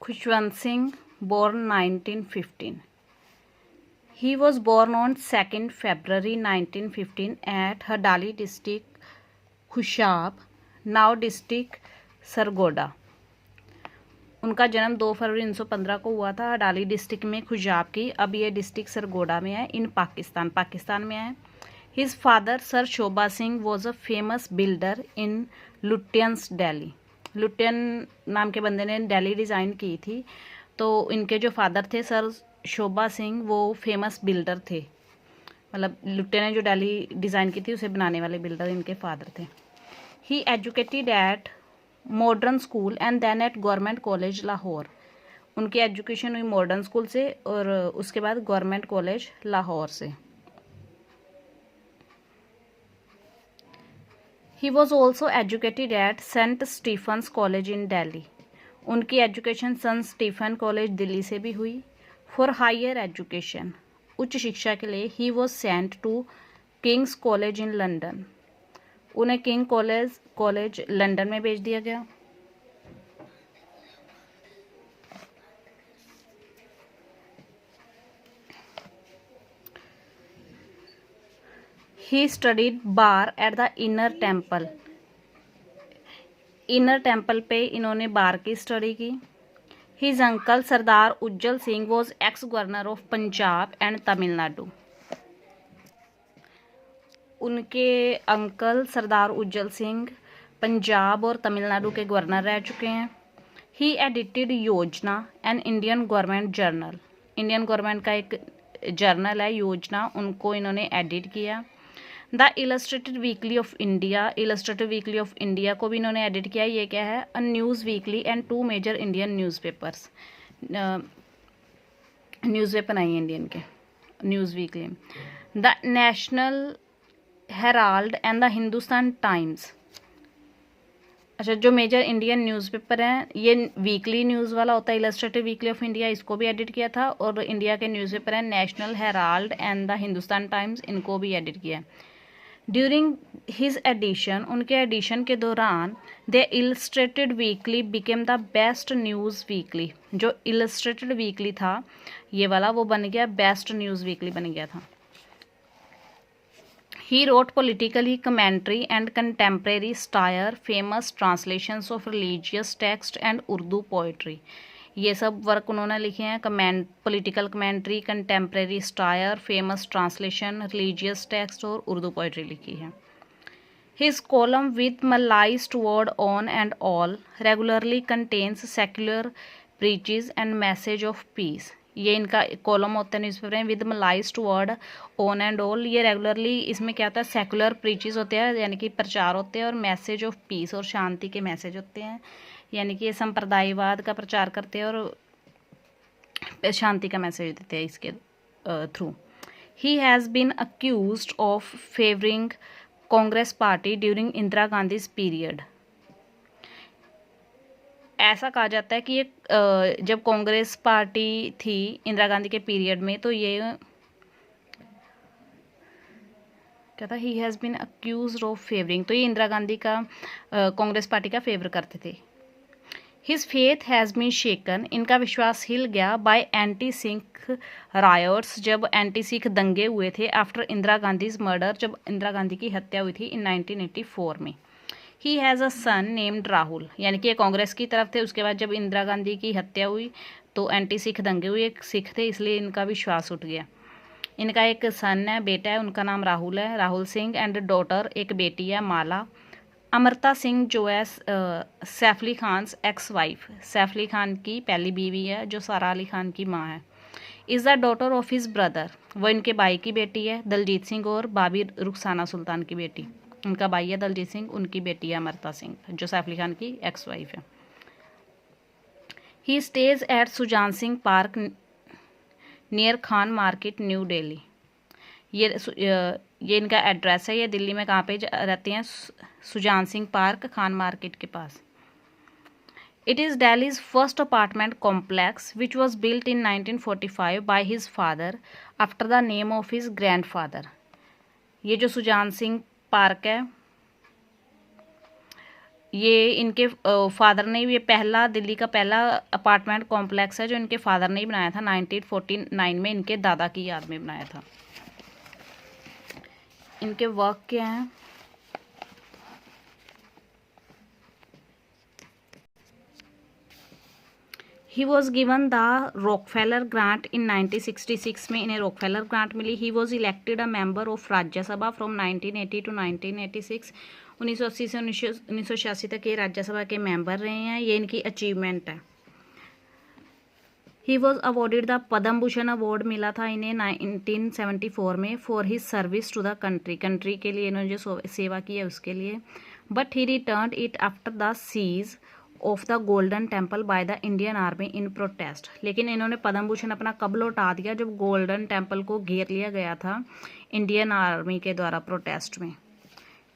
Khushwant Singh, born 1915. He was born on 2nd February 1915 at Hadali district, Khushab, now district सरगोडा। उनका जन्म 2 फरवरी 1915 को हुआ था हडाली डिस्ट्रिक्ट में खुशाब की। अब ये डिस्ट्रिक्ट सरगोडा में है, इन पाकिस्तान में है। His father sir Shobha Singh was a famous builder in Lutyens Delhi. Lutyens नाम के बंदे ने दिल्ली डिज़ाइन की थी, तो इनके जो फादर थे सर शोभा सिंह वो फेमस बिल्डर थे। मतलब लुटियन ने जो दिल्ली डिज़ाइन की थी उसे बनाने वाले बिल्डर इनके फादर थे। He educated at modern school and then at government college Lahore. उनकी एजुकेशन हुई मॉडर्न स्कूल से और उसके बाद गवर्नमेंट कॉलेज लाहौर से। He was also educated at Saint Stephen's college in Delhi. उनकी education Saint Stephen college Delhi से भी हुई। फॉर हायर एजुकेशन, उच्च शिक्षा के लिए, he was sent to king's college in London. उन्हें किंग कॉलेज लंदन में भेज दिया गया। He studied bar at the inner temple. Inner temple पे इन्होंने बार की स्टडी की। His uncle Sardar Ujjal Singh was ex governor of Punjab and Tamil Nadu. उनके अंकल सरदार उज्जल सिंह पंजाब और तमिलनाडु के गवर्नर रह चुके हैं। He edited Yojana an Indian government journal. Indian government का एक जर्नल है योजना, उनको इन्होंने एडिट किया। The Illustrated Weekly of India. Illustrated Weekly of India को भी इन्होंने एडिट किया। ये क्या है? A news weekly and 2 major Indian newspapers. Newspaper आई इंडियन के news weekly. The National Herald and the Hindustan Times. अच्छा, जो मेजर इंडियन न्यूज़पेपर हैं ये वीकली न्यूज़ वाला होता है इलस्ट्रेटेड वीकली ऑफ इंडिया, इसको भी एडिट किया था। और इंडिया के न्यूज़पेपर हैं national Herald and the Hindustan times, इनको भी एडिट किया। ड्यूरिंग हिज एडिशन, उनके एडिशन के दौरान, the Illustrated weekly became the best news weekly. जो इलस्ट्रेटेड वीकली था ये वाला, वो बन गया बेस्ट न्यूज़ वीकली बन गया था। He wrote politically commentary and contemporary satire, famous translations of religious text and Urdu poetry. ये सब वर्क उन्होंने लिखे हैं। Political commentary, contemporary stair, famous translation, religious text और उर्दू पोइट्री लिखी है। His column with malice word on and all regularly contains secular preaches and message of peace. ये इनका कॉलम होता है न्यूज़पेपर में, with malaised word on and all. ये regularly इसमें क्या होता है? सेकुलर प्रीचेस होते हैं, यानी कि प्रचार होते हैं, और मैसेज ऑफ पीस और शांति के मैसेज होते हैं, यानी कि ये संप्रदायवाद का प्रचार करते हैं और शांति का मैसेज देते हैं इसके थ्रू। He has been accused of favouring Congress party during Indira Gandhi's period. ऐसा कहा जाता है कि ये जब कांग्रेस पार्टी थी इंदिरा गांधी के पीरियड में, तो ये क्या था? He has been accused of favouring, तो ये इंदिरा गांधी का कांग्रेस पार्टी का फेवर करते थे। हिज फेथ हैज़ बीन शेकन, इनका विश्वास हिल गया, बाय एंटी सिख रायोट्स, जब एंटी सिख दंगे हुए थे, आफ्टर इंदिरा गांधीज मर्डर, जब इंदिरा गांधी की हत्या हुई थी इन 1984 में। He has a son named Rahul, यानी कि ये कांग्रेस की तरफ थे। उसके बाद जब इंदिरा गांधी की हत्या हुई तो एंटी सिख दंगे हुए, एक सिख थे, इसलिए इनका विश्वास उठ गया। इनका एक सन है, बेटा है, उनका नाम राहुल है, राहुल सिंह, एंड डॉटर एक बेटी है माला। अमृता सिंह जो है सैफ अली खान एक्स वाइफ, सैफ अली खान की पहली बीवी है, जो सारा अली खान की माँ है। Is the daughter of his brother, वो इनके भाई की बेटी है दलजीत सिंह और भाभी रुखसाना सुल्तान की बेटी। उनका भाई है दलजीत सिंह, उनकी बेटी है अमृता सिंह, जो सैफ अली खान की एक्स वाइफ है। He stays at Sujan Singh park near Khan market new Delhi. ये इनका एड्रेस है। ये दिल्ली में कहाँ पे रहते हैं? सुजान सिंह पार्क, खान मार्केट के पास। It is Delhi's first apartment complex which was built in 1945 by his father after the name of his grandfather. ये जो सुजान सिंह पार्क है ये इनके फादर ने, ये पहला दिल्ली का पहला अपार्टमेंट कॉम्प्लेक्स है जो इनके फादर ने ही बनाया था, 1949 में इनके दादा की याद में बनाया था। इनके वर्क क्या हैं? He was given the Rockefeller grant in 1966 में इन्हें रॉकफेलर ग्रांट मिली। He was elected a member of Rajya Sabha from 1980 to 1986। 1980 से 1986 तक ये राज्यसभा के मेंबर रहे हैं। ये इनकी अचीवमेंट है। He was awarded the Padma Bhushan award मिला था इन्हें 1974 में for his service to the country. Country के लिए इन्होंने जो सेवा की है उसके लिए। But he return it after the siege of the golden temple by the Indian army in protest. लेकिन इन्होंने पद्म भूषण अपना कब लौटा दिया? जब गोल्डन टेम्पल को घेर लिया गया था इंडियन आर्मी के द्वारा प्रोटेस्ट में।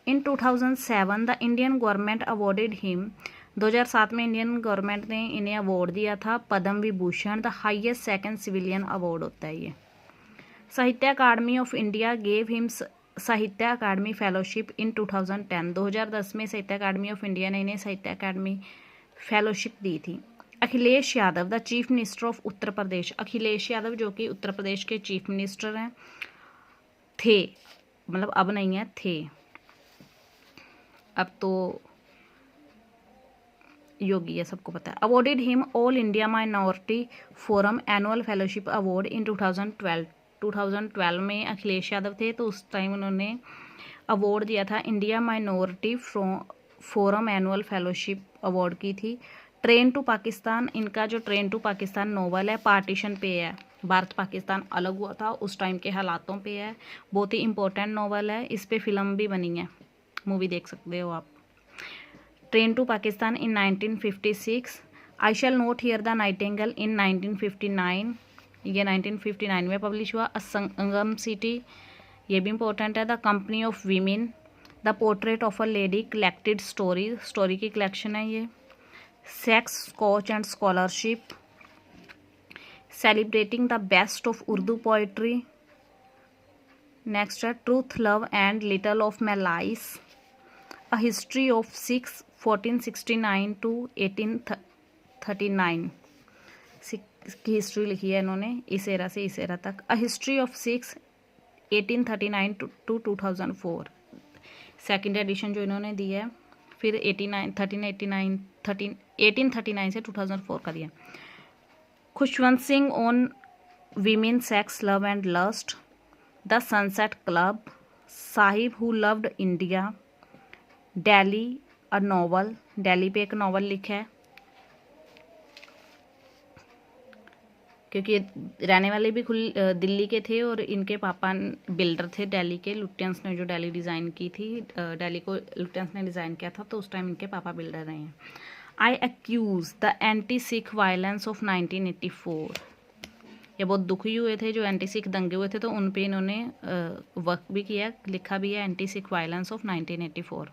In 2007 the Indian government awarded him. 2007 में इंडियन गवर्नमेंट ने इन्हें अवार्ड दिया था Padma Vibhushan, the highest second civilian award होता है ये। Sahitya Akademi of India gave him Sahitya Akademi fellowship in 2010। 2010 में साहित्य अकादमी ऑफ इंडिया ने इन्हें साहित्य अकादमी फेलोशिप दी थी। Akhilesh Yadav the chief minister of Uttar Pradesh. Akhilesh Yadav जो कि उत्तर प्रदेश के चीफ मिनिस्टर हैं, थे, मतलब अब नहीं है, थे, अब तो योगी है, सबको पता है। Awarded him all India minority forum annual fellowship award in 2012। 2012 में अखिलेश यादव थे तो उस टाइम उन्होंने अवार्ड दिया था India minority forum annual fellowship award की थी। ट्रेन टू पाकिस्तान, इनका जो ट्रेन टू पाकिस्तान नोवेल है पार्टीशन पे है, भारत पाकिस्तान अलग हुआ था उस टाइम के हालातों पे है। बहुत ही इंपॉर्टेंट नोवेल है, इस पे फिल्म भी बनी है, मूवी देख सकते हो आप। Train to Pakistan in 1956। I shall not hear the nightingale in 1959, ये 1959 में पब्लिश हुआ। असंगम सिटी, ये भी इंपॉर्टेंट है। The company of women, the portrait of a lady, collected story, story की कलेक्शन है ये। Sex, scotch and scholarship, celebrating the best of Urdu poetry. Next है truth, love and little of my life, a history of Sikhs 1469 to 1839 की history लिखी है इन्होंने इस era से इस एरा तक। A history of Sikhs 1839 to 2004 second edition जो इन्होंने दी है। फिर 1839 से 2004 का दिया। Khushwant Singh on women, sex, love and lust, the sunset club, sahib who loved India, Delhi a novel, Delhi पे एक नॉवल लिखा है क्योंकि रहने वाले भी दिल्ली के थे और इनके पापा बिल्डर थे दिल्ली के। लुटियंस ने जो दिल्ली डिज़ाइन की थी, दिल्ली को लुटियंस ने डिज़ाइन किया था तो उस टाइम इनके पापा बिल्डर रहे हैं। I accuse the anti Sikh violence of 1984। ये बहुत दुखी हुए थे जो एंटी सिख दंगे हुए थे तो उन पे इन्होंने वर्क भी किया, लिखा भी है, anti Sikh violence of 1984।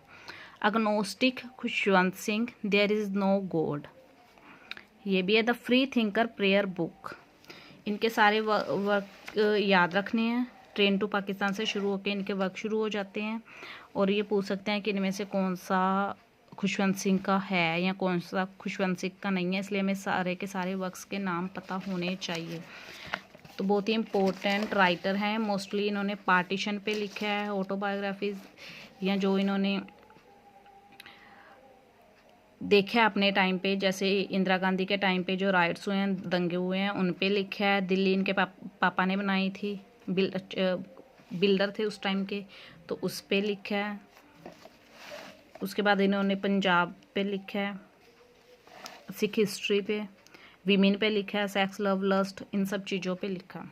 Agnostic, Khushwant Singh, there is no god, ये भी है। The free thinker prayer book, इनके सारे वर्क याद रखने हैं। ट्रेन टू पाकिस्तान से शुरू होकर इनके वर्क शुरू हो जाते हैं और ये पूछ सकते हैं कि इनमें से कौन सा खुशवंत सिंह का है या कौन सा खुशवंत सिंह का नहीं है, इसलिए हमें सारे के सारे वर्क्स के नाम पता होने चाहिए। तो बहुत ही इम्पोर्टेंट राइटर हैं। मोस्टली इन्होंने पार्टीशन पे लिखा है, ऑटोबायोग्राफीज या जो इन्होंने देखा है अपने टाइम पे, जैसे इंदिरा गांधी के टाइम पे जो राइट्स हुए हैं, दंगे हुए हैं, उन पे लिखा है। दिल्ली इनके पापा ने बनाई थी, बिल्डर थे उस टाइम के, तो उस पे लिखा है। उसके बाद इन्होंने पंजाब पे लिखा है, सिख हिस्ट्री पे, वीमेन पे लिखा है, सेक्स, लव, लस्ट, इन सब चीज़ों पे लिखा।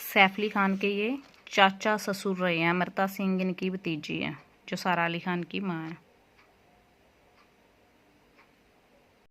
सैफ अली खान के ये चाचा ससुर रहे हैं। अमृता सिंह इनकी भतीजी है जो सारा अली खान की माँ है।